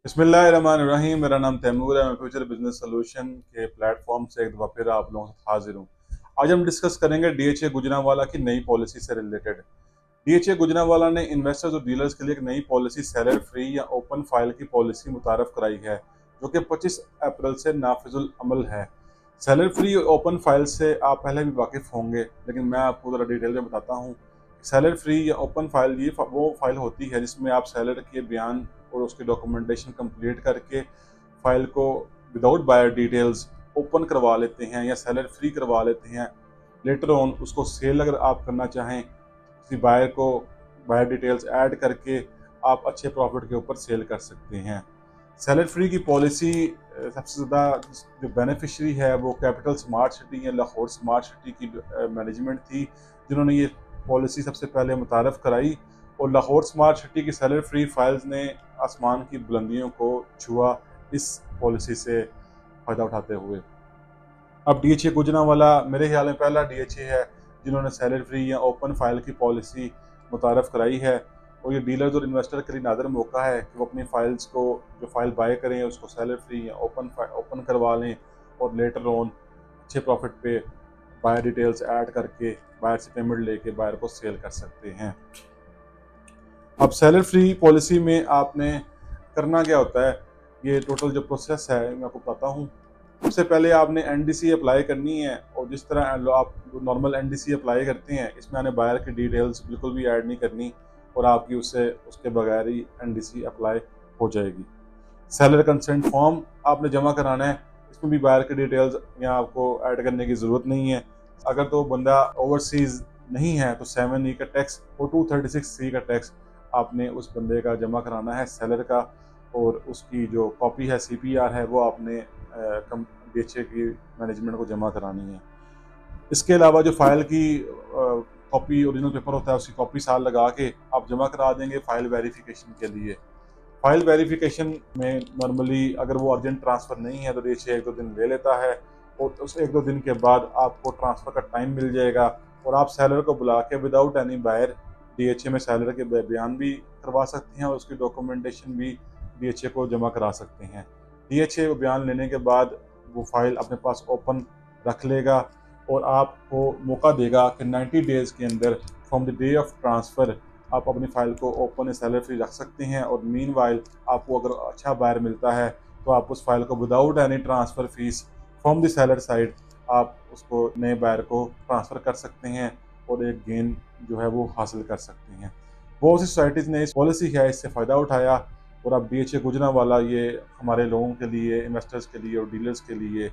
बिस्मिल्लाहिर्रहमानिर्रहीम। मेरा नाम तैमूर है। मैं फ्यूचर बिजनेस सोल्यूशन के प्लेटफॉर्म से एक दफ़ा फिर आप लोगों के साथ हाजिर हूँ। आज हम डिस्कस करेंगे डीएचए गुजरांवाला की नई पॉलिसी से रिलेटेड। डीएचए गुजरांवाला ने इन्वेस्टर्स और डीलर्स के लिए एक नई पॉलिसी सेलर फ्री या ओपन फाइल की पॉलिसी मुतारफ कराई है, जो कि 25 अप्रैल से नाफिजुल अमल है। सेलर फ्री और ओपन फाइल से आप पहले भी वाकिफ होंगे, लेकिन मैं आपको ज़रा डिटेल में बताता हूँ। सेलर फ्री या ओपन फाइल ये वो फाइल होती है जिसमें आप सेलर के बयान और उसकी डॉक्यूमेंटेशन कंप्लीट करके फाइल को विदाउट बायर डिटेल्स ओपन करवा लेते हैं या सेलर फ्री करवा लेते हैं। लेटर ऑन उसको सेल अगर आप करना चाहें, किसी बायर को बायर डिटेल्स ऐड करके आप अच्छे प्रॉफिट के ऊपर सेल कर सकते हैं। सेलर फ्री की पॉलिसी सबसे ज़्यादा जो बेनिफिशरी है वो कैपिटल स्मार्ट सिटी या लाहौर स्मार्ट सिटी की मैनेजमेंट थी, जिन्होंने ये पॉलिसी सबसे पहले मुतारफ़ कराई। और लाहौर स्मार्ट सिटी की सेलर फ्री फाइल्स ने आसमान की बुलंदियों को छुआ इस पॉलिसी से फ़ायदा उठाते हुए। अब डीएचए गुजरांवाला मेरे ख्याल में पहला डीएचए है जिन्होंने सेलर फ्री या ओपन फाइल की पॉलिसी मुतारफ़ कराई है। और ये डीलर्स और इन्वेस्टर के लिए नादर मौका है कि वो अपनी फाइल्स को, जो फाइल बाय करें, उसको सेलर फ्री या ओपन करवा लें और लेटर ऑन अच्छे प्रॉफिट पे बायर डिटेल्स ऐड करके बायर से पेमेंट लेके बायर को सेल कर सकते हैं। अब सेलर फ्री पॉलिसी में आपने करना क्या होता है, ये टोटल जो प्रोसेस है मैं आपको बताता हूँ। सबसे पहले आपने एनडीसी अप्लाई करनी है, और जिस तरह आप नॉर्मल एनडीसी अप्लाई करते हैं, इसमें आपने बायर की डिटेल्स बिल्कुल भी ऐड नहीं करनी और आपकी उससे उसके बगैर ही एनडीसी अप्लाई हो जाएगी। सेलर कंसेंट फॉर्म आपने जमा कराना है, इसमें भी बायर की डिटेल्स यहाँ आपको ऐड करने की ज़रूरत नहीं है। अगर तो बंदा ओवरसीज़ नहीं है तो 7E का टैक्स और 236C का टैक्स आपने उस बंदे का जमा कराना है, सेलर का। और उसकी जो कॉपी है सीपीआर है वो आपने डीएचए की मैनेजमेंट को जमा करानी है। इसके अलावा जो फाइल की कॉपी ओरिजिनल पेपर होता है उसकी कॉपी साल लगा के आप जमा करा देंगे फाइल वेरिफिकेशन के लिए। फाइल वेरिफिकेशन में नॉर्मली अगर वो अर्जेंट ट्रांसफ़र नहीं है तो डीएचए 1-2 दिन ले लेता है, और उस 1-2 दिन के बाद आपको ट्रांसफ़र का टाइम मिल जाएगा और आप सेलर को बुला के विदाउट एनी बायर डीएचए में सेलर के बयान भी करवा सकते हैं और उसकी डॉक्यूमेंटेशन भी डीएचए को जमा करा सकते हैं। डीएचए बयान लेने के बाद वो फाइल अपने पास ओपन रख लेगा और आपको मौका देगा कि 90 डेज़ के अंदर from the day of transfer आप अपनी फाइल को ओपन या सेलर फ्री रख सकते हैं। और मीनवाइल आपको अगर अच्छा बायर मिलता है तो आप उस फाइल को without any transfer fees from the seller side आप उसको नए बायर को ट्रांसफ़र कर सकते हैं और एक गेन जो है वो हासिल कर सकते हैं। बहुत सी सोसाइटीज़ ने इस पॉलिसी है इससे फ़ायदा उठाया, और अब डीएचए गुजरांवाला ये हमारे लोगों के लिए, इन्वेस्टर्स के लिए और डीलर्स के लिए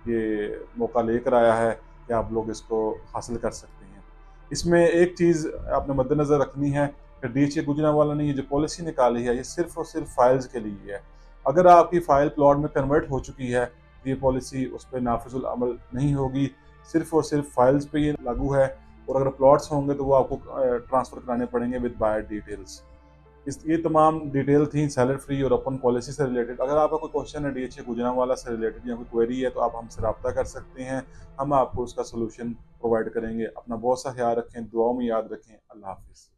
ये मौका लेकर आया है कि आप लोग इसको हासिल कर सकते हैं। इसमें एक चीज़ आपने मद्देनज़र रखनी है कि डीएचए गुजरांवाला ने ये जो पॉलिसी निकाली है ये सिर्फ़ और सिर्फ फाइल्स के लिए है। अगर आपकी फ़ाइल प्लॉट में कन्वर्ट हो चुकी है तो ये पॉलिसी उस पे नाफिजुल अमल नहीं होगी। सिर्फ़ और सिर्फ फाइल्स पे ये लागू है, और अगर प्लॉट्स होंगे तो वो आपको ट्रांसफ़र कराने पड़ेंगे विद बायर डिटेल्स। ये तमाम डिटेल थी सेलर फ्री और ओपन पॉलिसी से रिलेटेड। अगर आपका कोई क्वेश्चन है डीएचए गुजरांवाला से रिलेटेड या कोई क्वेरी है तो आप हमसे रब्ता कर सकते हैं। हम आपको उसका सॉल्यूशन प्रोवाइड करेंगे। अपना बहुत सा ख्याल रखें, दुआओं में याद रखें। अल्लाह हाफ़िज़।